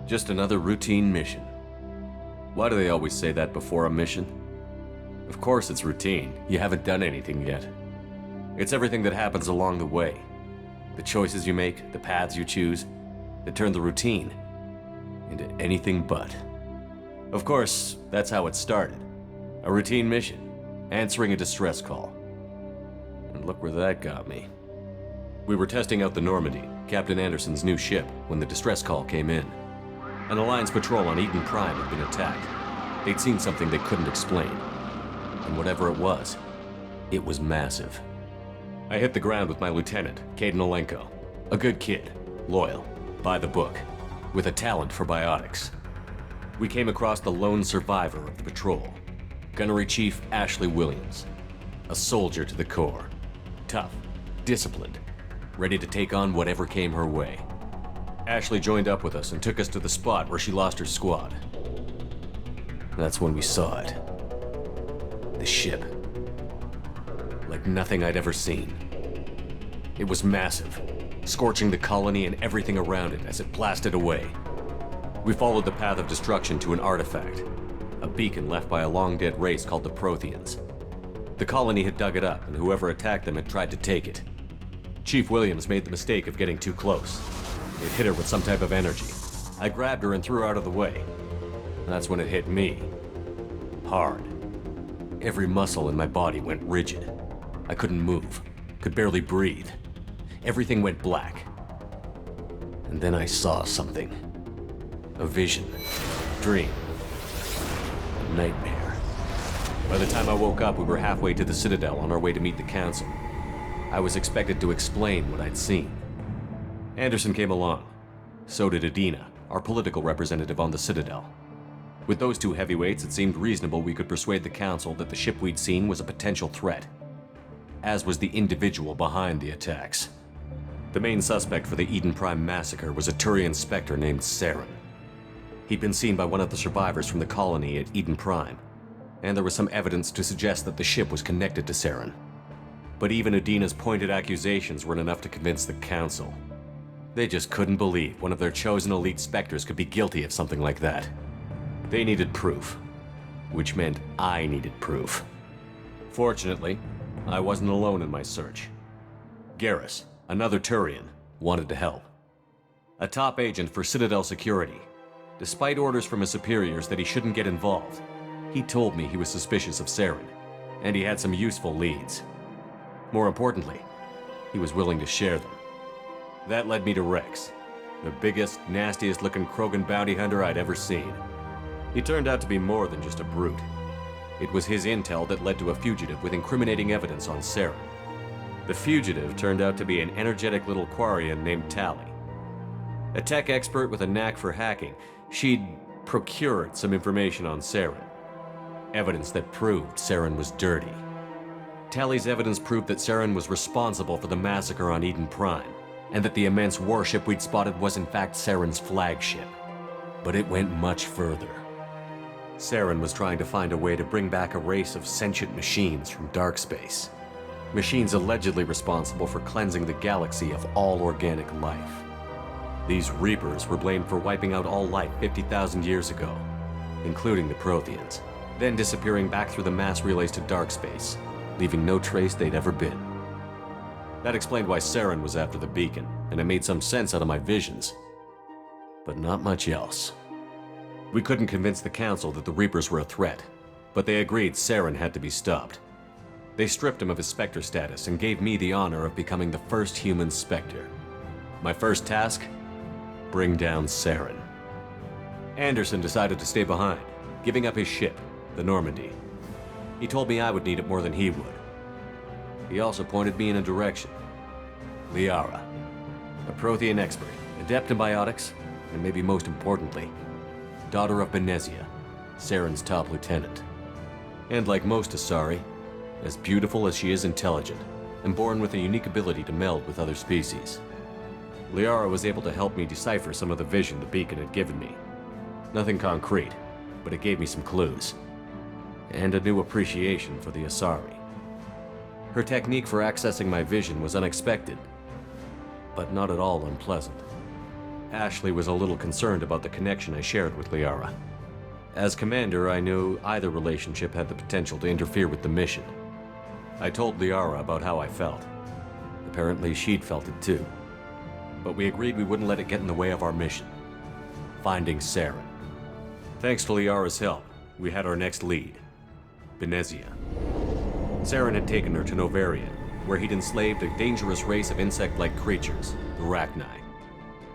Just another routine mission. Why do they always say that before a mission? Of course it's routine. You haven't done anything yet. It's everything that happens along the way. The choices you make, the paths you choose, that turn the routine into anything but. Of course, that's how it started. A routine mission, answering a distress call. And look where that got me. We were testing out the Normandy, Captain Anderson's new ship, when the distress call came in. An Alliance patrol on Eden Prime had been attacked. They'd seen something they couldn't explain. And whatever it was massive. I hit the ground with my lieutenant, Caden Olenko. A good kid, loyal, by the book, with a talent for biotics. We came across the lone survivor of the patrol, Gunnery Chief Ashley Williams. A soldier to the core. Tough, disciplined, ready to take on whatever came her way. Ashley joined up with us and took us to the spot where she lost her squad. That's when we saw it. The ship. Like nothing I'd ever seen. It was massive, scorching the colony and everything around it as it blasted away. We followed the path of destruction to an artifact, a beacon left by a long-dead race called the Protheans. The colony had dug it up, and whoever attacked them had tried to take it. Chief Williams made the mistake of getting too close. It hit her with some type of energy. I grabbed her and threw her out of the way. That's when it hit me. Hard. Every muscle in my body went rigid. I couldn't move, could barely breathe. Everything went black. And then I saw something. A vision. Dream. A nightmare. By the time I woke up, we were halfway to the Citadel on our way to meet the Council. I was expected to explain what I'd seen. Anderson came along. So did Adina, our political representative on the Citadel. With those two heavyweights, it seemed reasonable we could persuade the Council that the ship we'd seen was a potential threat, as was the individual behind the attacks. The main suspect for the Eden Prime massacre was a Turian Spectre named Saren. He'd been seen by one of the survivors from the colony at Eden Prime, and there was some evidence to suggest that the ship was connected to Saren. But even Adina's pointed accusations weren't enough to convince the Council. They just couldn't believe one of their chosen elite Spectres could be guilty of something like that. They needed proof, which meant I needed proof. Fortunately, I wasn't alone in my search. Garrus, another Turian, wanted to help. A top agent for Citadel Security. Despite orders from his superiors that he shouldn't get involved, he told me he was suspicious of Saren, and he had some useful leads. More importantly, he was willing to share them. That led me to Rex, the biggest, nastiest looking Krogan bounty hunter I'd ever seen. He turned out to be more than just a brute. It was his intel that led to a fugitive with incriminating evidence on Saren. The fugitive turned out to be an energetic little Quarian named Tali. A tech expert with a knack for hacking, she'd procured some information on Saren. Evidence that proved Saren was dirty. Tali's evidence proved that Saren was responsible for the massacre on Eden Prime, and that the immense warship we'd spotted was in fact Saren's flagship. But it went much further. Saren was trying to find a way to bring back a race of sentient machines from dark space. Machines allegedly responsible for cleansing the galaxy of all organic life. These Reapers were blamed for wiping out all life 50,000 years ago, including the Protheans, then disappearing back through the mass relays to dark space, leaving no trace they'd ever been. That explained why Saren was after the beacon, and it made some sense out of my visions. But not much else. We couldn't convince the Council that the Reapers were a threat, but they agreed Saren had to be stopped. They stripped him of his Spectre status and gave me the honor of becoming the first human Spectre. My first task? Bring down Saren. Anderson decided to stay behind, giving up his ship, the Normandy. He told me I would need it more than he would. He also pointed me in a direction. Liara, a Prothean expert, adept in biotics, and maybe most importantly, daughter of Benezia, Saren's top lieutenant. And like most Asari, as beautiful as she is intelligent, and born with a unique ability to meld with other species. Liara was able to help me decipher some of the vision the beacon had given me. Nothing concrete, but it gave me some clues. And a new appreciation for the Asari. Her technique for accessing my vision was unexpected, but not at all unpleasant. Ashley was a little concerned about the connection I shared with Liara. As commander, I knew either relationship had the potential to interfere with the mission. I told Liara about how I felt. Apparently, she'd felt it too. But we agreed we wouldn't let it get in the way of our mission. Finding Saren. Thanks to Liara's help, we had our next lead. Benezia. Saren had taken her to Novarian, where he'd enslaved a dangerous race of insect-like creatures, the Rachni.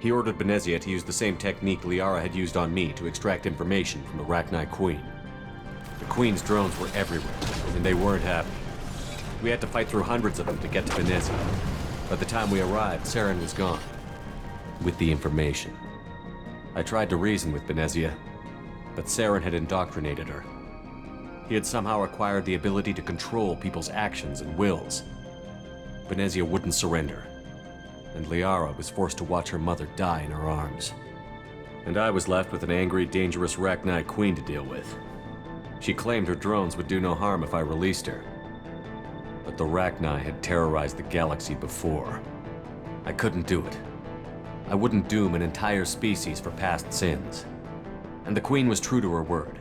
He ordered Benezia to use the same technique Liara had used on me to extract information from the Rachni Queen. The Queen's drones were everywhere, and they weren't happy. We had to fight through hundreds of them to get to Benezia. By the time we arrived, Saren was gone. With the information. I tried to reason with Benezia, but Saren had indoctrinated her. He had somehow acquired the ability to control people's actions and wills. Benezia wouldn't surrender, and Liara was forced to watch her mother die in her arms. And I was left with an angry, dangerous Rachni Queen to deal with. She claimed her drones would do no harm if I released her. But the Rachni had terrorized the galaxy before. I couldn't do it. I wouldn't doom an entire species for past sins. And the Queen was true to her word.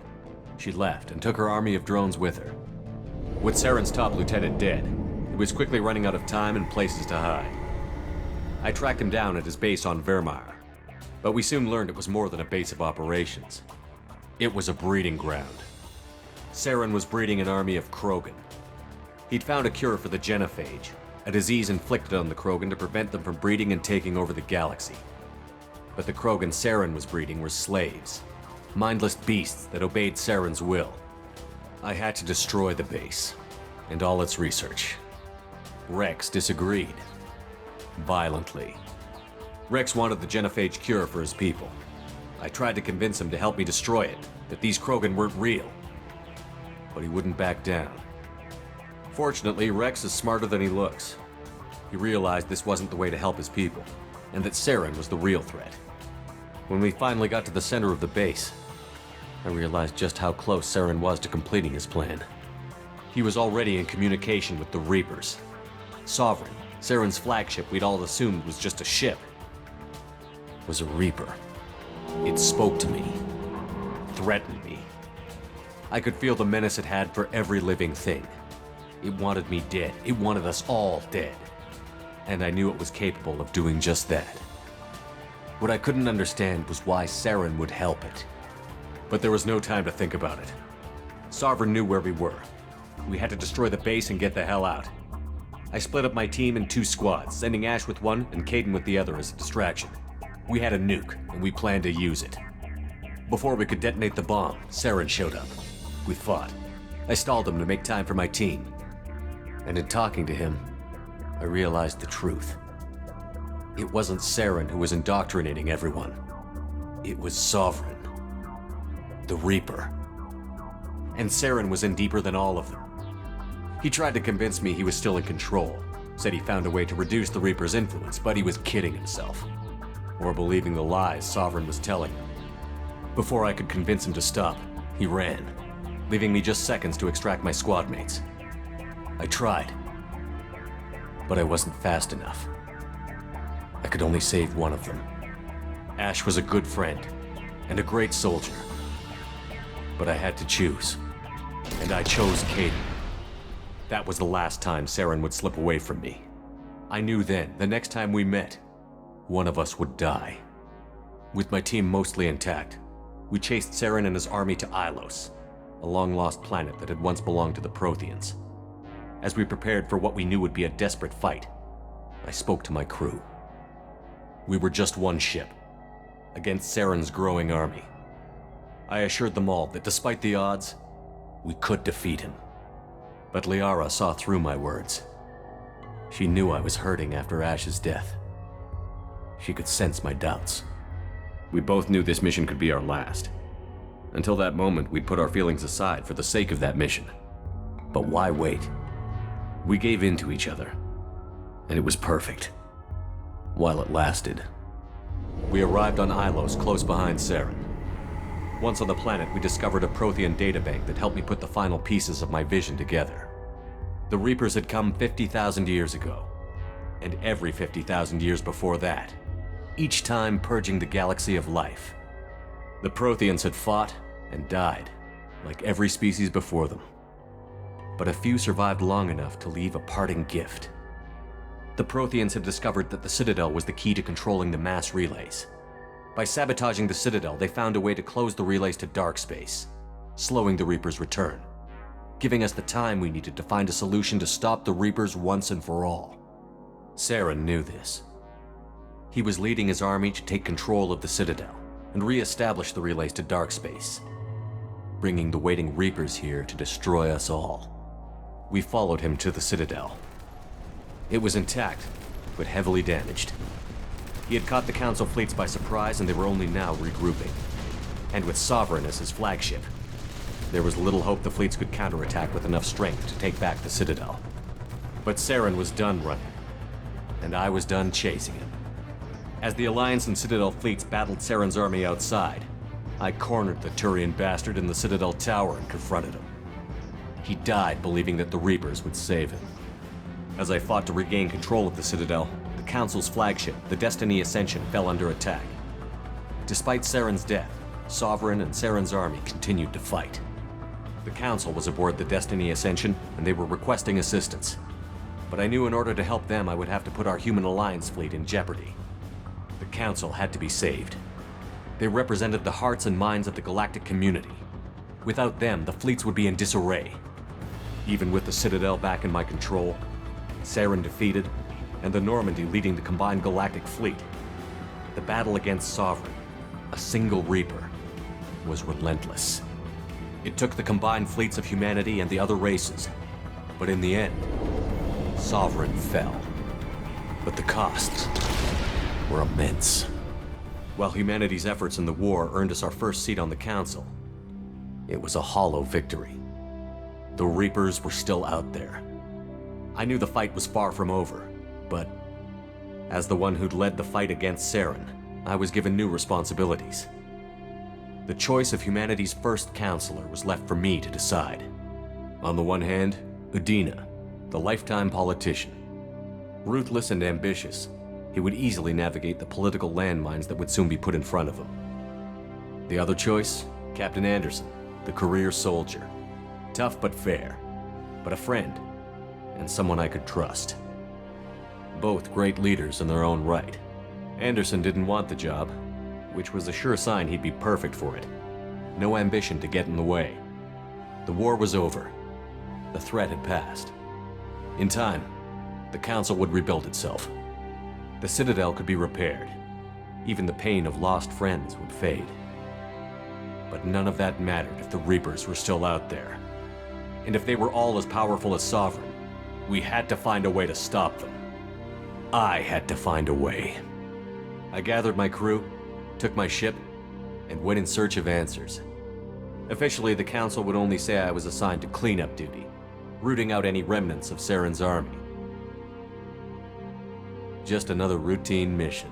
She left and took her army of drones with her. With Saren's top lieutenant dead, he was quickly running out of time and places to hide. I tracked him down at his base on Vermeer, but we soon learned it was more than a base of operations. It was a breeding ground. Saren was breeding an army of Krogan. He'd found a cure for the genophage, a disease inflicted on the Krogan to prevent them from breeding and taking over the galaxy. But the Krogan Saren was breeding were slaves, mindless beasts that obeyed Saren's will. I had to destroy the base, and all its research. Rex disagreed. Violently. Rex wanted the genophage cure for his people. I tried to convince him to help me destroy it, that these Krogan weren't real. But he wouldn't back down. Fortunately, Rex is smarter than he looks. He realized this wasn't the way to help his people, and that Saren was the real threat. When we finally got to the center of the base, I realized just how close Saren was to completing his plan. He was already in communication with the Reapers. Sovereign, Saren's flagship we'd all assumed was just a ship, was a Reaper. It spoke to me, threatened me. I could feel the menace it had for every living thing. It wanted me dead. It wanted us all dead. And I knew it was capable of doing just that. What I couldn't understand was why Saren would help it. But there was no time to think about it. Sovereign knew where we were. We had to destroy the base and get the hell out. I split up my team in 2 squads, sending Ash with one and Kaidan with the other as a distraction. We had a nuke, and we planned to use it. Before we could detonate the bomb, Saren showed up. We fought. I stalled him to make time for my team. And in talking to him, I realized the truth. It wasn't Saren who was indoctrinating everyone. It was Sovereign. The Reaper. And Saren was in deeper than all of them. He tried to convince me he was still in control, said he found a way to reduce the Reaper's influence, but he was kidding himself. Or believing the lies Sovereign was telling him. Before I could convince him to stop, he ran, leaving me just seconds to extract my squad mates. I tried, but I wasn't fast enough. I could only save one of them. Ash was a good friend and a great soldier, but I had to choose, and I chose Kaidan. That was the last time Saren would slip away from me. I knew then, the next time we met, one of us would die. With my team mostly intact, we chased Saren and his army to Ilos, a long-lost planet that had once belonged to the Protheans. As we prepared for what we knew would be a desperate fight, I spoke to my crew. We were just one ship, against Saren's growing army. I assured them all that despite the odds, we could defeat him. But Liara saw through my words. She knew I was hurting after Ash's death. She could sense my doubts. We both knew this mission could be our last. Until that moment, we'd put our feelings aside for the sake of that mission. But why wait? We gave in to each other, and it was perfect. While it lasted. We arrived on Ilos, close behind Saren. Once on the planet, we discovered a Prothean databank that helped me put the final pieces of my vision together. The Reapers had come 50,000 years ago, and every 50,000 years before that. each time purging the galaxy of life. The Protheans had fought and died, like every species before them. But a few survived long enough to leave a parting gift. The Protheans had discovered that the Citadel was the key to controlling the mass relays. By sabotaging the Citadel, they found a way to close the relays to dark space, slowing the Reapers' return, giving us the time we needed to find a solution to stop the Reapers once and for all. Saren knew this. He was leading his army to take control of the Citadel and re-establish the relays to dark space, bringing the waiting Reapers here to destroy us all. We followed him to the Citadel. It was intact, but heavily damaged. He had caught the Council fleets by surprise, and they were only now regrouping. And with Sovereign as his flagship, there was little hope the fleets could counterattack with enough strength to take back the Citadel. But Saren was done running, and I was done chasing him. As the Alliance and Citadel fleets battled Saren's army outside, I cornered the Turian bastard in the Citadel tower and confronted him. He died believing that the Reapers would save him. As I fought to regain control of the Citadel, the Council's flagship, the Destiny Ascension, fell under attack. Despite Saren's death, Sovereign and Saren's army continued to fight. The Council was aboard the Destiny Ascension, and they were requesting assistance. But I knew in order to help them, I would have to put our Human Alliance fleet in jeopardy. The Council had to be saved. They represented the hearts and minds of the galactic community. Without them, the fleets would be in disarray. Even with the Citadel back in my control, Saren defeated, and the Normandy leading the combined galactic fleet, the battle against Sovereign, a single Reaper, was relentless. It took the combined fleets of humanity and the other races, but in the end, Sovereign fell. But the costs were immense. While humanity's efforts in the war earned us our first seat on the Council, it was a hollow victory. The Reapers were still out there. I knew the fight was far from over, but as the one who'd led the fight against Saren, I was given new responsibilities. The choice of humanity's first counselor was left for me to decide. On the one hand, Udina, the lifetime politician. Ruthless and ambitious, he would easily navigate the political landmines that would soon be put in front of him. The other choice, Captain Anderson, the career soldier. Tough but fair, but a friend, and someone I could trust. Both great leaders in their own right. Anderson didn't want the job, which was a sure sign he'd be perfect for it. No ambition to get in the way. The war was over. The threat had passed. In time, the Council would rebuild itself. The Citadel could be repaired. Even the pain of lost friends would fade. But none of that mattered if the Reapers were still out there. And if they were all as powerful as Sovereign, we had to find a way to stop them. I had to find a way. I gathered my crew, took my ship, and went in search of answers. Officially, the Council would only say I was assigned to cleanup duty, rooting out any remnants of Saren's army. Just another routine mission.